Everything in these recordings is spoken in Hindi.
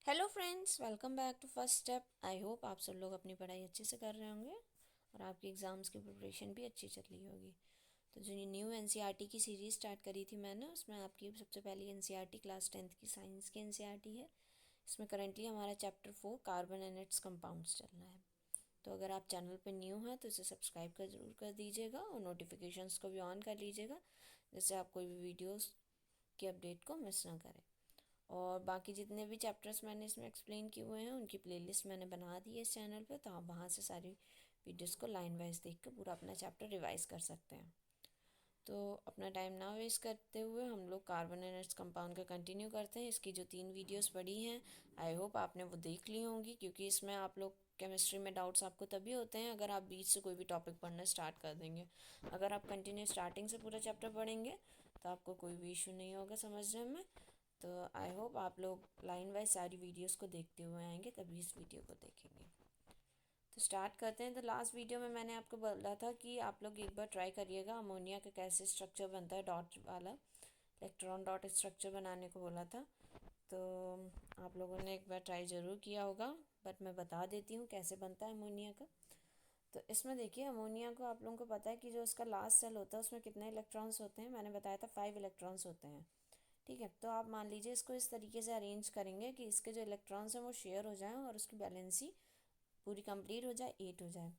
Hello friends, welcome back to first step. I hope आप सब लोग अपनी पढ़ाई अच्छे से कर रहे होंगे और आपकी एग्ज़ाम्स की प्रिपरेशन भी अच्छी चल रही होगी। तो जो न्यू एनसीईआरटी की सीरीज़ स्टार्ट करी थी मैंने, उसमें आपकी सबसे पहली एनसीईआरटी क्लास 10th की साइंस की एनसीईआरटी है। इसमें करंटली हमारा chapter 4 carbon and it's compounds चल रहा है। तो अगर आप चैनल पर न्यू हैं तो इसे सब्सक्राइब कर ज़रूर कर दीजिएगा और नोटिफिकेशंस को भी ऑन कर लीजिएगा, जिससे आप कोई भी वीडियोज़ की अपडेट को मिस ना करें। और बाकी जितने भी चैप्टर्स मैंने इसमें एक्सप्लेन किए हुए हैं उनकी प्लेलिस्ट मैंने बना दी है इस चैनल पे, तो आप वहाँ से सारी वीडियोस को लाइन वाइज देख कर पूरा अपना चैप्टर रिवाइज कर सकते हैं। तो अपना टाइम ना वेस्ट करते हुए हम लोग कार्बन एंड इट्स कंपाउंड का कंटिन्यू करते हैं। इसकी जो 3 वीडियोस पड़ी हैं, आई होप आपने वो देख ली होंगी, क्योंकि इसमें आप लोग केमिस्ट्री में डाउट्स आपको तभी होते हैं अगर आप बीच से कोई भी टॉपिक पढ़ना स्टार्ट कर देंगे। अगर आप कंटिन्यू स्टार्टिंग से पूरा चैप्टर पढ़ेंगे तो आपको कोई भी इशू नहीं होगा समझने में। तो आई होप आप लोग लाइन वाइज सारी वीडियोस को देखते हुए आएंगे तभी इस वीडियो को देखेंगे। तो स्टार्ट करते हैं। तो लास्ट वीडियो में मैंने आपको बोला था कि आप लोग एक बार ट्राई करिएगा अमोनिया का कैसे स्ट्रक्चर बनता है, डॉट वाला इलेक्ट्रॉन डॉट स्ट्रक्चर बनाने को बोला था। तो आप लोगों ने एक बार ट्राई ज़रूर किया होगा, बट मैं बता देती हूँ कैसे बनता है अमोनिया का। तो इसमें देखिए, अमोनिया को आप लोगों को पता है कि जो उसका लास्ट सेल होता है उसमें कितने इलेक्ट्रॉन्स होते हैं। मैंने बताया था 5 इलेक्ट्रॉन्स होते हैं। ठीक है, तो आप मान लीजिए इसको इस तरीके से अरेंज करेंगे कि इसके जो इलेक्ट्रॉन्स हैं वो शेयर हो जाएं और उसकी बैलेंसी पूरी कंप्लीट हो जाए, 8 हो जाए।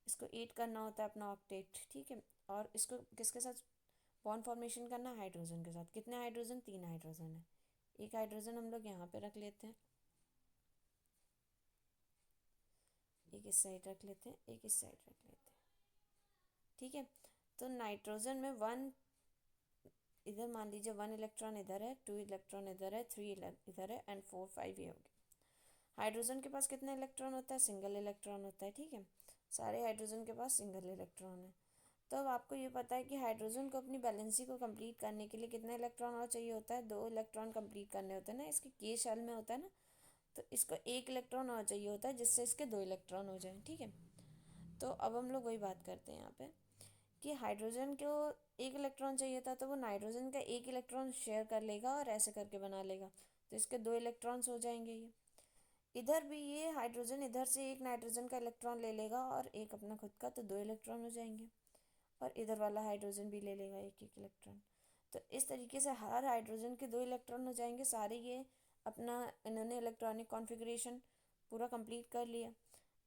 इसको 8 करना होता है अपना ऑक्टेट। ठीक है, और इसको किसके साथ बॉन्ड फॉर्मेशन करना है? हाइड्रोजन के साथ। कितने हाइड्रोजन? 3 हाइड्रोजन है। एक हाइड्रोजन हम लोग यहाँ पे रख लेते हैं, एक इस साइड रख लेते हैं, एक इस साइड रख लेते हैं। ठीक है, तो नाइट्रोजन में 1 इधर, मान लीजिए 1 इलेक्ट्रॉन इधर है, 2 इलेक्ट्रॉन इधर है, 3 इधर है एंड 4 5 ये हो गया। हाइड्रोजन के पास कितना इलेक्ट्रॉन होता है? सिंगल इलेक्ट्रॉन होता है। ठीक है, सारे हाइड्रोजन के पास सिंगल इलेक्ट्रॉन है। तो अब आपको ये पता है कि हाइड्रोजन को अपनी बैलेंसी को कंप्लीट करने के लिए कितना इलेक्ट्रॉन और चाहिए होता है? 2 इलेक्ट्रॉन कंप्लीट करने होते हैं ना, इसके के शेल में होता है ना। तो इसको 1 इलेक्ट्रॉन और चाहिए होता है जिससे इसके 2 इलेक्ट्रॉन हो जाए। ठीक है, तो अब हम लोग वही बात करते हैं यहाँ पे कि हाइड्रोजन को 1 इलेक्ट्रॉन चाहिए था, तो वो नाइट्रोजन का 1 इलेक्ट्रॉन शेयर कर लेगा और ऐसे करके बना लेगा। तो इसके 2 इलेक्ट्रॉन्स हो जाएंगे। ये इधर भी ये हाइड्रोजन इधर से एक नाइट्रोजन का इलेक्ट्रॉन ले लेगा और एक अपना खुद का, तो 2 इलेक्ट्रॉन हो जाएंगे। और इधर वाला हाइड्रोजन भी ले लेगा एक एक इलेक्ट्रॉन। तो इस तरीके से हर हाइड्रोजन के 2 इलेक्ट्रॉन हो जाएंगे सारे। ये अपना इन्होंने इलेक्ट्रॉनिक कॉन्फ़िगरेशन पूरा कंप्लीट कर लिया।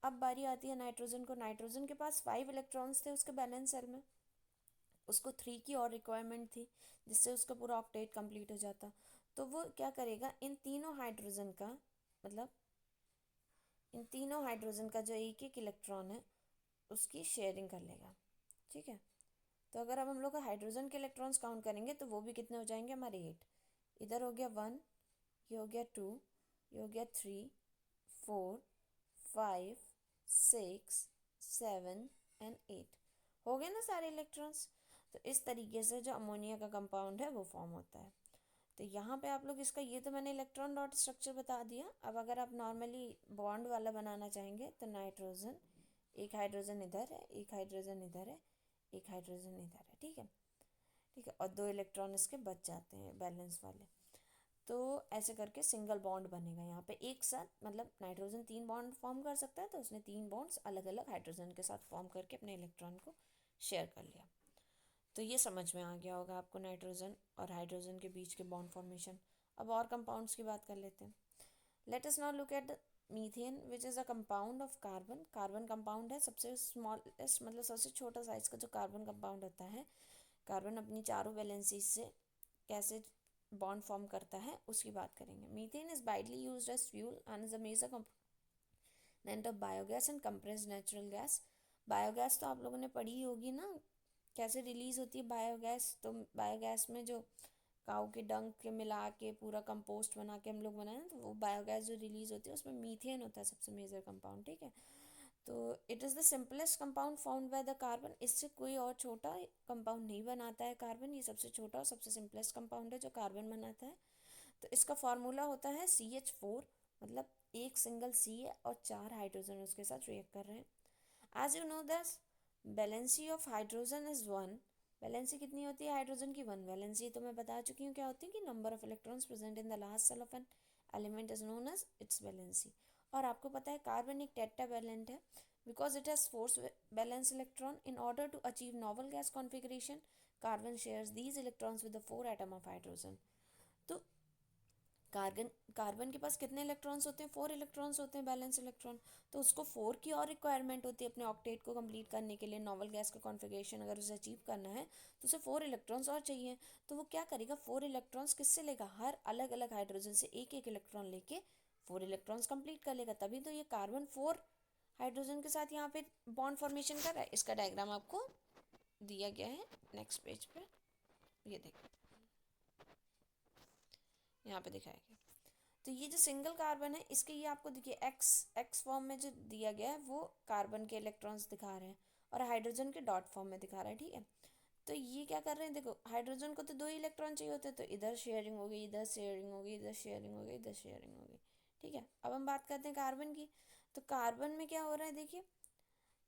अब बारी आती है नाइट्रोजन को। नाइट्रोजन के पास 5 इलेक्ट्रॉन्स थे उसके बैलेंस सेल में, उसको 3 की और रिक्वायरमेंट थी जिससे उसका पूरा ऑक्टेट कंप्लीट हो जाता। तो वो क्या करेगा, इन तीनों हाइड्रोजन का, मतलब इन तीनों हाइड्रोजन का जो एक एक इलेक्ट्रॉन है उसकी शेयरिंग कर लेगा। ठीक है, तो अगर अब हम लोग हाइड्रोजन के इलेक्ट्रॉन्स काउंट करेंगे तो वो भी कितने हो जाएंगे हमारे? 8। इधर हो गया 1, ये हो गया 2, ये हो गया 3, 4, 5, 6, 7 एंड 8। हो गए ना सारे इलेक्ट्रॉन्स। तो इस तरीके से जो अमोनिया का कंपाउंड है वो फॉर्म होता है। तो यहाँ पे आप लोग इसका, ये तो मैंने इलेक्ट्रॉन डॉट स्ट्रक्चर बता दिया। अब अगर आप नॉर्मली बॉन्ड वाला बनाना चाहेंगे तो नाइट्रोजन, एक हाइड्रोजन इधर है, एक हाइड्रोजन इधर है, एक हाइड्रोजन इधर है। ठीक है, ठीक है, और 2 इलेक्ट्रॉन इसके बच जाते हैं बैलेंस वाले। तो ऐसे करके सिंगल बॉन्ड बनेगा यहाँ पे एक साथ। मतलब नाइट्रोजन 3 बॉन्ड फॉर्म कर सकता है, तो उसने 3 बॉन्ड्स अलग अलग हाइड्रोजन के साथ फॉर्म करके अपने इलेक्ट्रॉन को शेयर कर लिया। तो ये समझ में आ गया होगा आपको नाइट्रोजन और हाइड्रोजन के बीच के बॉन्ड फॉर्मेशन। अब और कंपाउंड्स की बात कर लेते हैं। Let us now look at methane which is a compound of carbon. Carbon compound है, सबसे स्मॉलेस्ट, मतलब सबसे छोटा साइज का जो कार्बन कंपाउंड होता है। कार्बन अपनी चारों वैलेंसी से कैसे बॉन्ड फॉर्म करता है उसकी बात करेंगे। Methane is widely used as fuel and is a major component of biogas and compressed natural gas. Biogas तो आप लोगों ने पढ़ी ही होगी ना, कैसे रिलीज होती है बायोगैस। तो बायोगैस में जो काऊ के डंक के मिला के पूरा कंपोस्ट बना के हम लोग बनाए ना, तो वो बायोगैस जो रिलीज होती है उसमें मीथेन होता है सबसे मेजर कंपाउंड। ठीक है, तो it is the simplest compound found by the carbon. इससे कोई और छोटा कंपाउंड नहीं बनाता है कार्बन। ये सबसे छोटा और सबसे सिंपलेस्ट कंपाउंड है जो कार्बन बनाता है। तो इसका फार्मूला होता है CH4, मतलब एक सिंगल सी है और 4 हाइड्रोजन उसके साथ रिएक्ट कर रहे हैं। एज यू नो दस valency of hydrogen is 1। Valency कितनी होती है हाइड्रोजन की? 1 वैलेंसी। तो मैं बता चुकी हूँ क्या होती है कि number of electrons present in the last cell of an element is known as its valency. और आपको पता है कार्बन एक टेट्रावैलेंट है because it has fours valence electron. In order to achieve noble gas configuration carbon shares these electrons with the 4 atom of hydrogen. तो कार्बन कार्बन के पास कितने इलेक्ट्रॉन्स होते हैं? 4 इलेक्ट्रॉन्स होते हैं, बैलेंस इलेक्ट्रॉन। तो उसको 4 की और रिक्वायरमेंट होती है अपने ऑक्टेट को कंप्लीट करने के लिए। नोवल गैस का कॉन्फ़िगरेशन अगर उसे अचीव करना है तो उसे 4 इलेक्ट्रॉन्स और चाहिए। तो वो क्या करेगा, 4 इलेक्ट्रॉन्स किससे लेगा? हर अलग अलग हाइड्रोजन से एक एक इलेक्ट्रॉन लेके 4 इलेक्ट्रॉन्स कंप्लीट कर लेगा। तभी तो ये कार्बन 4 हाइड्रोजन के साथ यहाँ पे बॉन्ड फॉर्मेशन कर रहा है। इसका डायग्राम आपको दिया गया है नेक्स्ट पेज पे, ये देखिए यहाँ पे दिखाया गया। तो ये जो सिंगल कार्बन है इसके ये आपको देखिए एक्स एक्स फॉर्म में जो दिया गया है वो कार्बन के इलेक्ट्रॉन्स दिखा रहे हैं और हाइड्रोजन के डॉट फॉर्म में दिखा रहा है, ठीक है। तो ये क्या कर रहे हैं, देखो हाइड्रोजन को तो 2 इलेक्ट्रॉन चाहिए होते हैं, तो इधर शेयरिंग हो गई, इधर शेयरिंग हो गई, इधर शेयरिंग हो गई, इधर शेयरिंग हो गई, ठीक है। अब हम बात करते हैं कार्बन की। तो कार्बन में क्या हो रहा है, देखिए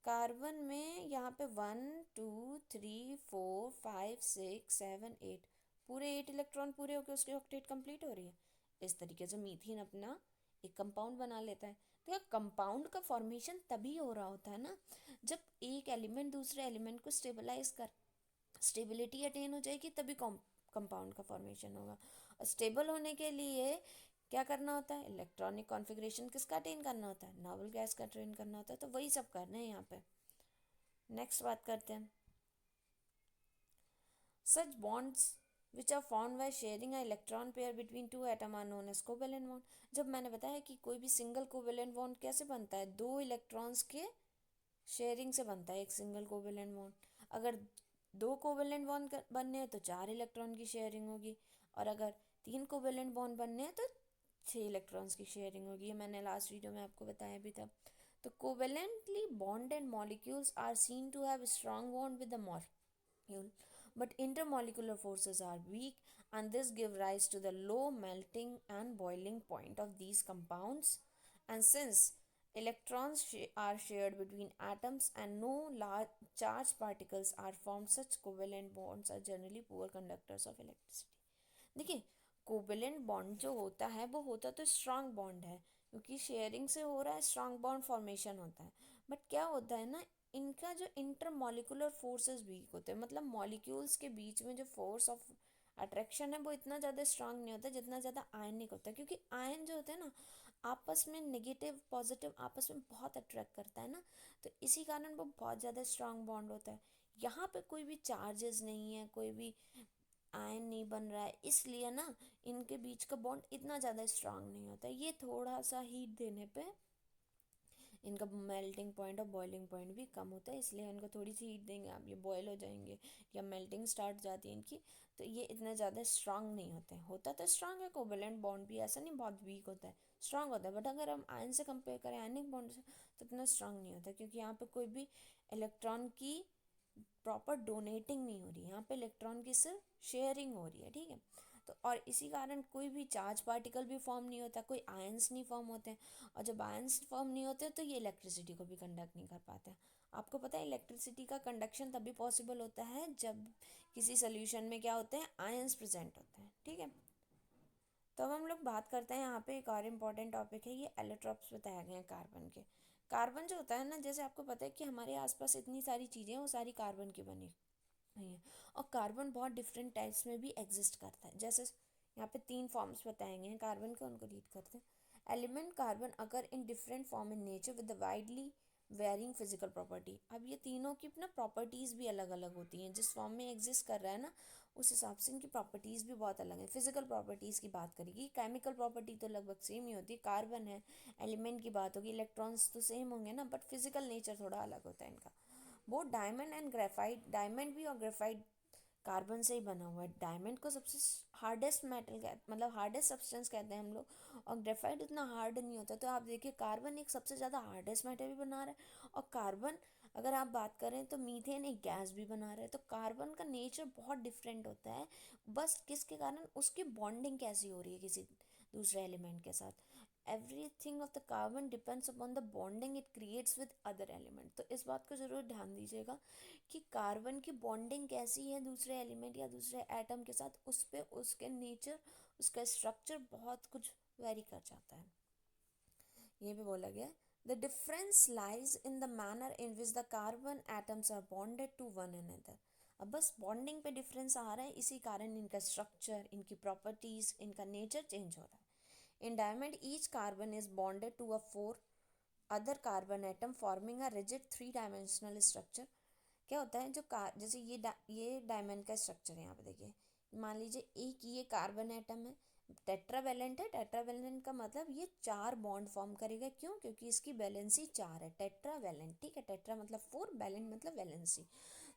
कार्बन में यहाँ पे 1 2 3 4 5 6 7 8 पूरे 8 इलेक्ट्रॉन पूरे होकर उसकी ऑक्टेट कंप्लीट हो रही है। इस तरीके से मीथेन अपना एक कंपाउंड बना लेता है। तो यह कंपाउंड का फॉर्मेशन तभी हो रहा होता है ना जब एक एलिमेंट दूसरे एलिमेंट को स्टेबलाइज कर स्टेबिलिटी अटेन हो जाएगी, तभी कंपाउंड का फॉर्मेशन होगा। और स्टेबल होने के लिए क्या करना होता है, इलेक्ट्रॉनिक कॉन्फ़िगरेशन किसका अटेन करना होता है, नोबल गैस का अटेन करना होता है। तो वही सब करना है यहाँ पे। नेक्स्ट बात करते हैं, such bonds which are formed by sharing a electron pair between two atom are known as covalent bond. जब मैंने बताया कि कोई भी सिंगल कोवेलेंट बॉन्ड कैसे बनता है, 2 इलेक्ट्रॉन्स के शेयरिंग से बनता है एक सिंगल कोवेलेंट बॉन्ड। अगर 2 कोवेलेंट बॉन्ड बनने हैं तो 4 इलेक्ट्रॉन की शेयरिंग होगी, और अगर 3 कोवेलेंट बॉन्ड बनने हैं तो 6 इलेक्ट्रॉन्स की शेयरिंग होगी। ये मैंने लास्ट वीडियो में आपको बताया भी था। तो covalently bonded molecules are seen to have strong bond with the molecule, but intermolecular forces are weak, and this give rise to the low melting and boiling point of these compounds. And since electrons are shared between atoms and no large charged particles are formed, such covalent bonds are generally poor conductors of electricity. देखिए कोवेलेंट बॉन्ड जो होता है वो होता तो स्ट्रांग बॉन्ड है, क्योंकि शेयरिंग से हो रहा है, स्ट्रांग बॉन्ड फॉर्मेशन होता है। बट क्या होता है ना, इनका जो इंटरमॉलिकुलर फोर्सेस वीक होते हैं, मतलब मॉलिक्यूल्स के बीच में जो फोर्स ऑफ अट्रैक्शन है वो इतना ज़्यादा स्ट्रांग नहीं होता जितना ज़्यादा आयनिक होता है। क्योंकि आयन जो होते हैं ना आपस में नेगेटिव पॉजिटिव आपस में बहुत अट्रैक्ट करता है ना, तो इसी कारण वो बहुत ज़्यादा स्ट्रांग बॉन्ड होता है। यहाँ पे कोई भी चार्जेस नहीं है, कोई भी आयन नहीं बन रहा है, इसलिए ना इनके बीच का बॉन्ड इतना ज़्यादा स्ट्रांग नहीं होता। ये थोड़ा सा हीट देने पे इनका मेल्टिंग पॉइंट और बॉइलिंग पॉइंट भी कम होता है, इसलिए इनको थोड़ी सी हीट देंगे आप, ये बॉयल हो जाएंगे या मेल्टिंग स्टार्ट जाती है इनकी, तो ये इतने ज़्यादा स्ट्रांग नहीं होते हैं। होता तो स्ट्रांग है कोवेलेंट बॉन्ड भी, ऐसा नहीं बहुत वीक होता है, स्ट्रांग होता है। बट अगर हम आयन से कंपेयर करें आयनिक बॉन्ड से तो इतना स्ट्रांग नहीं होता, क्योंकि यहाँ पे कोई भी इलेक्ट्रॉन की प्रॉपर डोनेटिंग नहीं हो रही है, यहाँ पे इलेक्ट्रॉन की सिर्फ शेयरिंग हो रही है, ठीक है। तो और इसी कारण कोई भी चार्ज पार्टिकल भी फॉर्म नहीं होता, कोई आयंस नहीं फॉर्म होते हैं, और जब आयंस फॉर्म नहीं होते तो ये इलेक्ट्रिसिटी को भी कंडक्ट नहीं कर पाते हैं। आपको पता है इलेक्ट्रिसिटी का कंडक्शन तभी पॉसिबल होता है जब किसी सोल्यूशन में क्या होते हैं, आयंस प्रेजेंट होते हैं, ठीक है। तो अब हम लोग बात करते हैं, यहाँ पे एक और इम्पॉर्टेंट टॉपिक है, ये एलोट्रॉप्स बताए गए हैं कार्बन के। कार्बन जो होता है ना, जैसे आपको पता है कि हमारे आसपास इतनी सारी चीज़ें हैं वो सारी कार्बन की बनी हुई हैं, और कार्बन बहुत डिफरेंट टाइप्स में भी एग्जिस्ट करता है। जैसे यहाँ पे 3 फॉर्म्स बताए गए हैं कार्बन के, उनको रीड करते हैं। एलिमेंट कार्बन अगर in different form in nature with the widely varying physical property. अब ये तीनों की ना प्रॉपर्टीज़ भी अलग अलग होती हैं, जिस फॉर्म में एग्जिस्ट कर रहा है ना उस हिसाब से इनकी प्रॉपर्टीज़ भी बहुत अलग है। फिजिकल प्रॉपर्टीज़ की बात करेगी, केमिकल प्रॉपर्टी तो लगभग सेम ही होती है, कार्बन है, एलिमेंट की बात होगी, इलेक्ट्रॉन्स तो सेम होंगे ना, बट फिजिकल नेचर थोड़ा अलग होता है इनका। वो डायमंड एंड ग्रेफाइट, डायमंड भी और ग्रेफाइट कार्बन से ही बना हुआ है। डायमंड को सबसे हार्डेस्ट मेटल कहते, मतलब हार्डेस्ट सब्सटेंस कहते हैं हम लोग, और ग्रेफाइट उतना हार्ड नहीं होता। तो आप देखिए कार्बन एक सबसे ज़्यादा हार्डेस्ट मेटल भी बना रहा है, और कार्बन अगर आप बात करें तो मीथेन एक गैस भी बना रहा है। तो कार्बन का नेचर बहुत डिफरेंट होता है, बस किसके कारण, उसकी बॉन्डिंग कैसी हो रही है किसी दूसरे एलिमेंट के साथ। Everything of the carbon depends upon the bonding it creates with other element. तो इस बात को ज़रूर ध्यान दीजिएगा कि कार्बन की बॉन्डिंग कैसी है दूसरे एलिमेंट या दूसरे एटम के साथ, उस पर उसके नेचर उसका स्ट्रक्चर बहुत कुछ वेरी कर जाता है। ये भी बोला गया the difference lies in the manner in which the carbon atoms are bonded to one another. अब बस बॉन्डिंग पे डिफरेंस आ रहा है, इसी कारण इनका स्ट्रक्चर, इनकी प्रॉपर्टीज, इनका नेचर चेंज हो रहा है। In diamond each carbon is bonded to a four other carbon atom forming a rigid three dimensional structure. क्या होता है जो जैसे ये डायमंड का स्ट्रक्चर है, यहाँ पे देखिए, मान लीजिए एक ये कार्बन एटम है, टेट्रावेलेंट है। टेट्रावेलेंट का मतलब ये 4 बॉन्ड फॉर्म करेगा। क्यों? क्योंकि इसकी वैलेंसी 4 है, टेट्रावेलेंट, ठीक है। टेट्रा मतलब 4, वैलेंट मतलब वैलेंसी।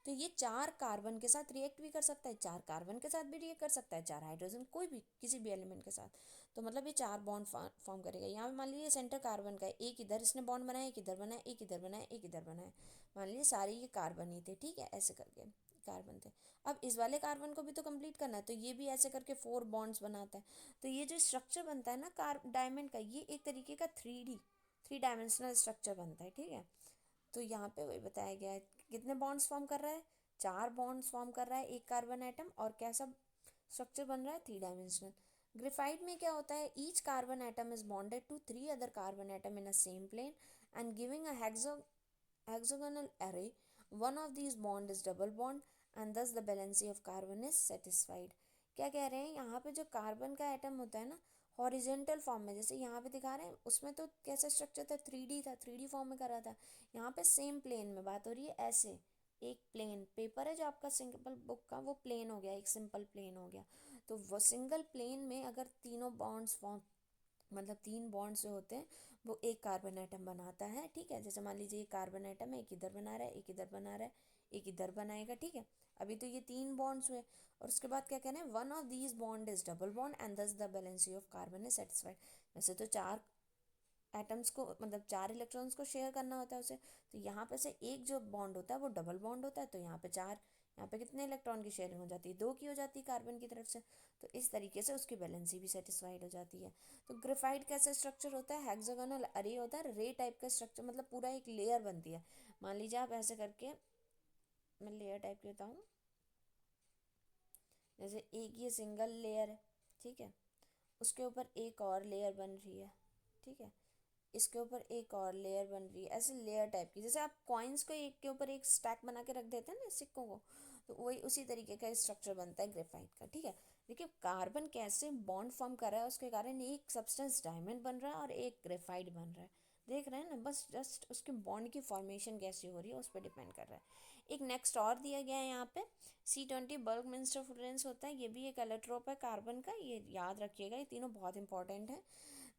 तो ये 4 कार्बन के साथ रिएक्ट भी कर सकता है, 4 कार्बन के साथ भी रिएक्ट कर सकता है, 4 हाइड्रोजन, कोई भी किसी भी एलिमेंट के साथ। तो मतलब ये 4 बॉन्ड फॉर्म करेगा। यहाँ पे मान लीजिए सेंटर कार्बन का है, एक इधर इसने बॉन्ड बनाया, एक इधर बनाया, एक इधर बनाया, एक इधर बनाया। मान लीजिए सारे ये कार्बन ही थे, ठीक है, ऐसे करके कार्बन थे। अब इस वाले कार्बन को भी तो कंप्लीट करना है, तो ये भी ऐसे करके 4 बॉन्ड्स बनाता है। तो ये जो स्ट्रक्चर बनता है ना डायमंड का, ये एक तरीके का 3 डायमेंशनल स्ट्रक्चर बनता है, ठीक है। तो यहाँ पे वही बताया गया है, कितने बॉन्ड्स फॉर्म कर रहा है, 4 बॉन्ड्स फॉर्म कर रहा है एक कार्बन आइटम, और कैसा स्ट्रक्चर बन रहा है, 3 डायमेंशनल। ग्रेफाइट में क्या होता है, each carbon atom is bonded to 3 other carbon atom in a same plane and giving a hexagonal array. One of these bond is double bond and thus the valency of carbon is satisfied. क्या कह रहे हैं, यहाँ पे जो कार्बन का एटम होता है ना, हॉरिजेंटल फॉर्म में, जैसे यहाँ पे दिखा रहे हैं, उसमें तो कैसा स्ट्रक्चर था, 3D था, 3D फॉर्म में करा था। यहाँ पे सेम प्लेन में बात हो रही है, ऐसे एक प्लेन पेपर है जो आपका सिंपल बुक का, वो प्लेन हो गया, एक सिंपल प्लेन हो गया। तो वो सिंगल प्लेन में अगर तीनों बॉन्ड्स फॉर्म, मतलब 3 बॉन्ड्स जो होते हैं वो एक कार्बन आइटम बनाता है, ठीक है। जैसे मान लीजिए ये कार्बन आइटम है, एक इधर बना रहा है, एक इधर बना रहा है, एक इधर बनाएगा, ठीक है। अभी तो ये 3 बॉन्ड्स हुए, और उसके बाद क्या कहना है, one of these bond is double bond and thus the valency of carbon is satisfied. वैसे तो 4 एटम्स को, मतलब 4 इलेक्ट्रॉन्स को शेयर करना होता है उसे, तो यहाँ पे से एक जो बॉन्ड होता है वो डबल बॉन्ड होता है, तो यहाँ पे 4, यहाँ पे कितने इलेक्ट्रॉन की शेयरिंग हो जाती है, 2 की हो जाती है कार्बन की तरफ से। तो इस तरीके से उसकी बैलेंसी भी सेटिस्फाइड हो जाती है। तो ग्रेफाइट कैसा स्ट्रक्चर होता है, हेक्सागोनल अरे होता है, रे टाइप का स्ट्रक्चर, मतलब पूरा एक लेयर बनती है। मान लीजिए आप ऐसे करके, मैं लेयर टाइप की बताऊँ, जैसे एक ये सिंगल लेयर है, ठीक है, उसके ऊपर एक और लेयर बन रही है, ठीक है, इसके ऊपर एक और लेयर बन रही है, ऐसे लेयर टाइप की, जैसे आप कॉइन्स को एक के ऊपर एक स्टैक बना के रख देते हैं ना सिक्कों को, तो वही उसी तरीके का स्ट्रक्चर बनता है ग्रेफाइट का, ठीक है। देखिए कार्बन कैसे बॉन्ड फॉर्म कर रहा है, उसके कारण एक सब्सटेंस डायमंड बन रहा है और एक ग्रेफाइट बन रहा है, देख रहे हैं ना, बस जस्ट उसके बॉन्ड की फॉर्मेशन कैसी हो रही है उस पर डिपेंड कर रहा है। एक नेक्स्ट और दिया गया है यहाँ पे, C20 बर्गमिंस्टर फ्लोरेंस होता है, ये भी एक एलोट्रोप है कार्बन का, ये याद रखिएगा, ये तीनों बहुत इंपॉर्टेंट है।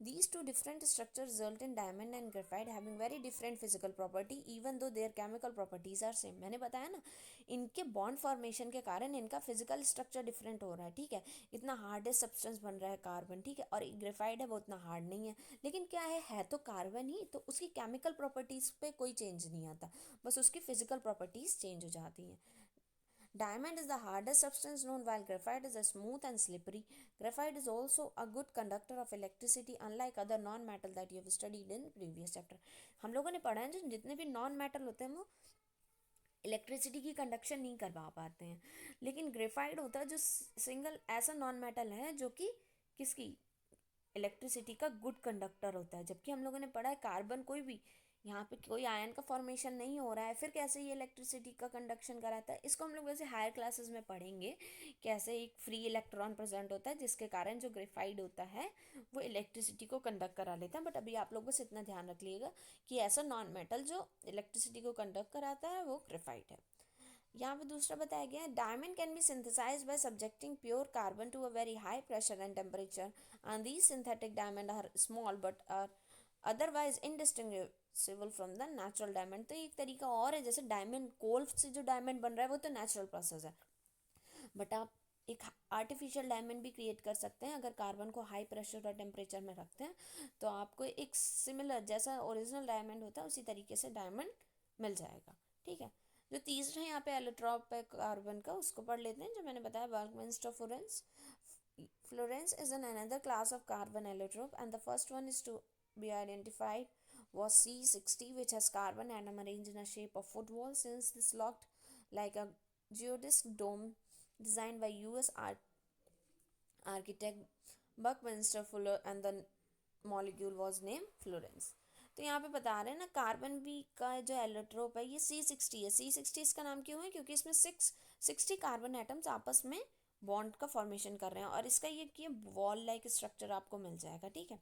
These two different structures result in diamond and graphite having very different physical property even though their chemical properties are same। मैंने बताया ना, इनके बॉन्ड फॉर्मेशन के कारण इनका फिजिकल स्ट्रक्चर डिफरेंट हो रहा है, ठीक है। इतना हार्डेस्ट सब्सटेंस बन रहा है कार्बन, ठीक है, और ग्रेफाइट है वो उतना हार्ड नहीं है, लेकिन क्या है तो कार्बन ही, तो उसकी केमिकल प्रॉपर्टीज़ पे कोई चेंज नहीं आता, बस उसकी फिजिकल प्रॉपर्टीज़ चेंज हो जाती हैं। Diamond is the hardest substance known, while graphite is a smooth and slippery. Graphite is also a good conductor of electricity, unlike other non-metal that you have studied in previous chapter। हम लोगों ने पढ़ा है जो जितने भी नॉन मेटल होते हैं वो इलेक्ट्रिसिटी की कंडक्शन नहीं करवा पाते हैं, लेकिन ग्रेफाइट होता है जो सिंगल ऐसा नॉन मेटल है जो कि किसकी इलेक्ट्रिसिटी का गुड कंडक्टर होता है। जबकि हम लोगों ने पढ़ा है कार्बन कोई भी, यहाँ पे कोई आयन का फॉर्मेशन नहीं हो रहा है, फिर कैसे ये इलेक्ट्रिसिटी का कंडक्शन कराता है, इसको हम लोग वैसे हायर क्लासेस में पढ़ेंगे, कैसे एक फ्री इलेक्ट्रॉन प्रेजेंट होता है जिसके कारण जो ग्रेफाइट होता है वो इलेक्ट्रिसिटी को कंडक्ट करा लेता है। बट अभी आप लोग बस इतना ध्यान रख लीजिएगा कि ऐसा नॉन मेटल जो इलेक्ट्रिसिटी को कंडक्ट कराता है वो ग्रेफाइट है। यहाँ पे दूसरा बताया गया है, diamond can be synthesized by subjecting pure carbon to a very high pressure and temperature and these synthetic diamond are small but are otherwise indistinguishable from the natural diamond. तो एक तरीका और है, जैसे डायमंड कोल से जो डायमंड बन रहा है वो तो नेचुरल प्रोसेस है, बट आप एक आर्टिफिशियल डायमंड भी क्रिएट कर सकते हैं अगर कार्बन को हाई प्रेशर और टेम्परेचर में रखते हैं, तो आपको एक सिमिलर जैसा ओरिजिनल डायमंड होता है उसी तरीके से डायमंड मिल जाएगा, ठीक है। जो तीसरा यहाँ पे एलोट्रॉप है कार्बन का, उसको पढ़ लेते हैं, जो मैंने बताया buckminsterfullerene. Fullerene is an another class of carbon allotrope and the first one is to be identified was C60, which has carbon atom arranged in a shape of football. Since this looked like a geodesic dome designed by US architect Buckminster Fuller and the molecule was name Florence. तो यहाँ पे बता रहे हैं ना, कार्बन बी का जो एलोट्रोप है ये C60 है। C60 इसका नाम क्यों है? क्योंकि इसमें 60 कार्बन एटम्स आपस में बॉन्ड का फॉर्मेशन कर रहे हैं, और इसका ये वॉल लाइक स्ट्रक्चर आपको मिल जाएगा। ठीक है,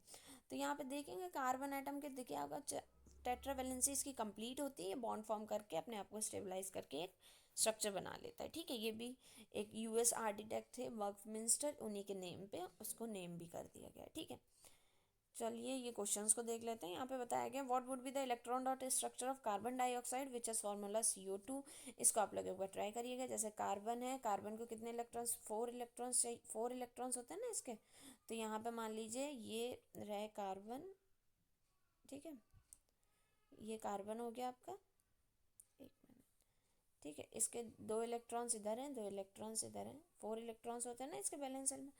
तो यहाँ पे देखेंगे कार्बन एटम के देखिए आपका टेट्रावेलेंसी इसकी कंप्लीट होती है, बॉन्ड फॉर्म करके अपने आप को स्टेबलाइज करके एक स्ट्रक्चर बना लेता है। ठीक है, ये भी एक US आर्किटेक्ट थे बकमिंस्टर, उन्हीं के नेम पे उसको नेम भी कर दिया गया। ठीक है, चलिए ये क्वेश्चंस को देख लेते हैं। यहाँ पे बताया गया what would be the electron dot structure of carbon dioxide which is formula CO2। इसको आप लोग एक बार ट्राई करिएगा। जैसे कार्बन है, कार्बन को कितने इलेक्ट्रॉन्स? 4 इलेक्ट्रॉन्स चाहिए, 4 इलेक्ट्रॉन्स होते हैं ना इसके। तो यहाँ पे मान लीजिए ये रहे कार्बन, ठीक है, ये कार्बन हो गया आपका, एक मिनट, ठीक है, इसके 2 इलेक्ट्रॉन्स इधर हैं, 2 इलेक्ट्रॉन्स इधर हैं, 4 इलेक्ट्रॉन्स होते हैं ना इसके बैलेंस सेल में।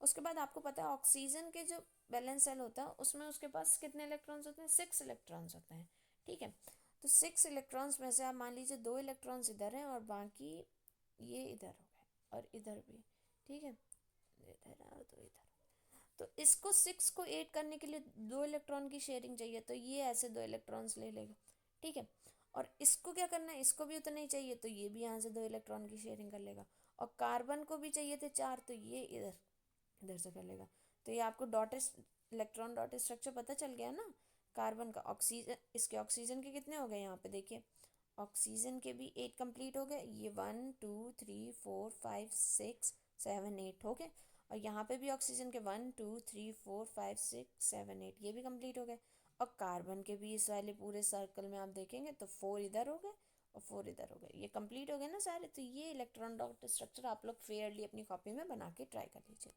उसके बाद आपको पता है ऑक्सीजन के जो बैलेंस सेल होता है उसमें उसके पास कितने इलेक्ट्रॉन्स होते हैं? 6 इलेक्ट्रॉन्स होते हैं। ठीक है, तो 6 इलेक्ट्रॉन्स में से आप मान लीजिए 2 इलेक्ट्रॉन्स इधर हैं और बाकी ये इधर हो गए और इधर भी। ठीक है, इधर और 2 इधर। तो इसको 6 को 8 करने के लिए 2 इलेक्ट्रॉन की शेयरिंग चाहिए, तो ये ऐसे 2 इलेक्ट्रॉन्स ले लेगा। ठीक है, और इसको क्या करना है? इसको भी उतना ही चाहिए, तो ये भी यहाँ से 2 इलेक्ट्रॉन की शेयरिंग कर लेगा। और कार्बन को भी चाहिए थे 4, तो ये इधर इधर से कर लेगा। तो ये आपको इलेक्ट्रॉन डॉट स्ट्रक्चर पता चल गया ना कार्बन का। ऑक्सीजन, इसके ऑक्सीजन के कितने हो गए? यहाँ पे देखिए ऑक्सीजन के भी 8 कंप्लीट हो गए। ये 1 2 3 4 5 6 7 8 हो गए। और यहाँ पे भी ऑक्सीजन के 1 2 3 4 5 6 7 8 ये भी कंप्लीट हो गए। और कार्बन के भी इस वाले पूरे सर्कल में आप देखेंगे तो 4 इधर हो गए और 4 इधर हो गए। ये कंप्लीट हो गए ना सारे। तो ये इलेक्ट्रॉन डॉट स्ट्रक्चर आप लोग फेयरली अपनी कॉपी में बना के ट्राई कर लीजिए।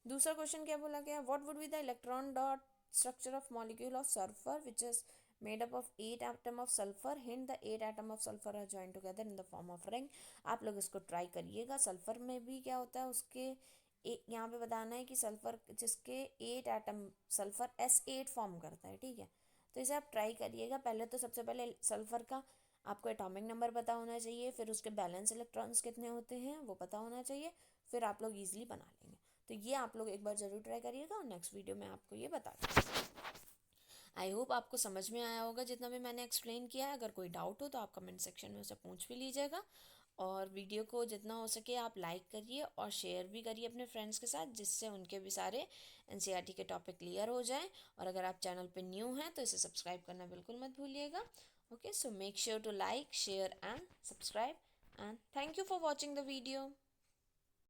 दूसरा क्वेश्चन क्या बोला गया? What would be the electron dot structure of molecule of sulphur which is made up of 8 atom of sulfur, hint the 8 atom of sulfur are joined together in the form of ring। आप लोग इसको ट्राई करिएगा। सल्फर में भी क्या होता है उसके यहाँ पे बताना है कि सल्फर जिसके 8 एटम, सल्फर S8 फॉर्म करता है। ठीक है, तो इसे आप ट्राई करिएगा। पहले तो सबसे पहले सल्फर का आपको एटॉमिक नंबर पता होना चाहिए, फिर उसके बैलेंस इलेक्ट्रॉन्स कितने होते हैं वो पता होना चाहिए, फिर आप लोग ईजिली बना लेंगे। तो ये आप लोग एक बार ज़रूर ट्राई करिएगा और नेक्स्ट वीडियो में आपको ये बता दूँगी। आई होप आपको समझ में आया होगा जितना भी मैंने एक्सप्लेन किया है। अगर कोई डाउट हो तो आप कमेंट सेक्शन में उसे पूछ भी लीजिएगा। और वीडियो को जितना हो सके आप लाइक करिए और शेयर भी करिए अपने फ्रेंड्स के साथ, जिससे उनके भी सारे NCERT के टॉपिक क्लियर हो जाएं। और अगर आप चैनल पे न्यू हैं तो इसे सब्सक्राइब करना बिल्कुल मत भूलिएगा। Okay, so make sure to like share and subscribe and thank you for watching the video.